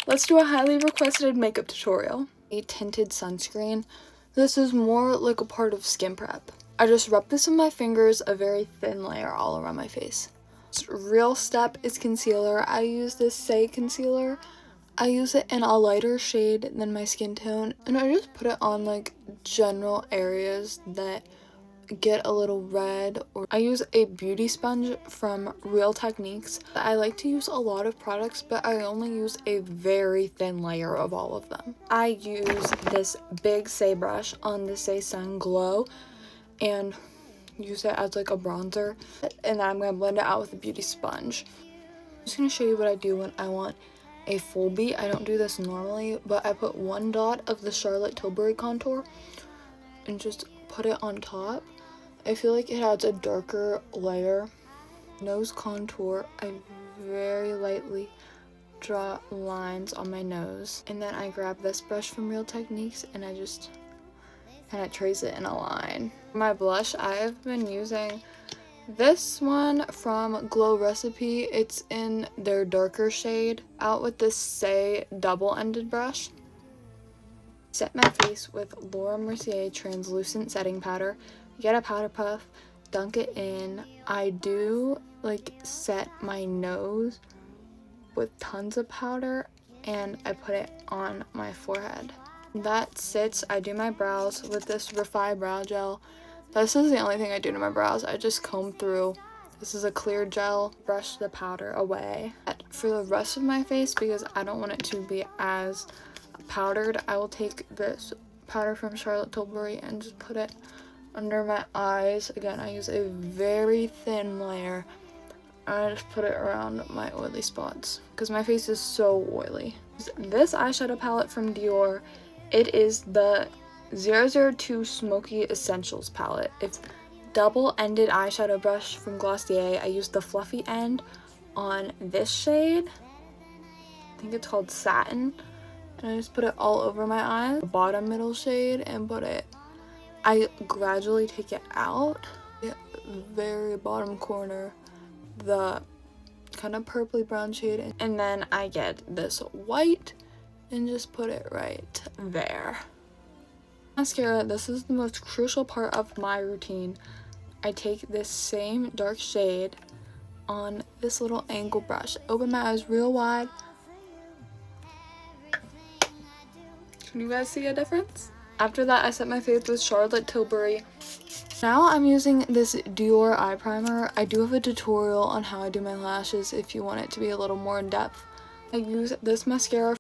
let's do a highly requested makeup tutorial. A tinted sunscreen. This is more like a part of skin prep. I just rub this with my fingers, a very thin layer all around my face. Real Step is concealer. I use this Say concealer. I use it in a lighter shade than my skin tone, and I just put it on like general areas that get a little red. Or I use a beauty sponge from Real Techniques. I like to use a lot of products, but I only use a very thin layer of all of them. I use this big Say brush on the Say Sun Glow and use it as like a bronzer, and then I'm going to blend it out with a beauty sponge. I'm just going to show you what I do when I want a full beat. I don't do this normally, but I put 1 dot of the Charlotte Tilbury contour and just put it on top. I feel like it adds a darker layer. Nose contour, I very lightly draw lines on my nose, and then I grab this brush from Real Techniques and I just kind of trace it in a line. My blush, I've been using this one from Glow Recipe. It's in their darker shade. Out with this Say double-ended brush. Set my face with Laura Mercier translucent setting powder. Get a powder puff, dunk it in. I do like set my nose with tons of powder, and I put it on my forehead. That sits. I do my brows with this Refi brow gel. This is the only thing I do to my brows. I just comb through. This is a clear gel. Brush the powder away. For the rest of my face, because I don't want it to be as powdered, I will take this powder from Charlotte Tilbury and just put it under my eyes. Again, I use a very thin layer. I just put it around my oily spots because my face is so oily. This eyeshadow palette from Dior, it is the 002 Smoky Essentials palette. It's double-ended eyeshadow brush from Glossier. I used the fluffy end on this shade. I think it's called Satin. And I just put it all over my eyes. The bottom middle shade, and put it. I gradually take it out. The very bottom corner, the kind of purpley brown shade. And then I get this white and just put it right there. Mascara, this is the most crucial part of my routine. I take this same dark shade on this little angle brush. Open my eyes real wide. Can you guys see a difference? After that, I set my face with Charlotte Tilbury. Now I'm using this Dior eye primer. I do have a tutorial on how I do my lashes if you want it to be a little more in depth. I use this mascara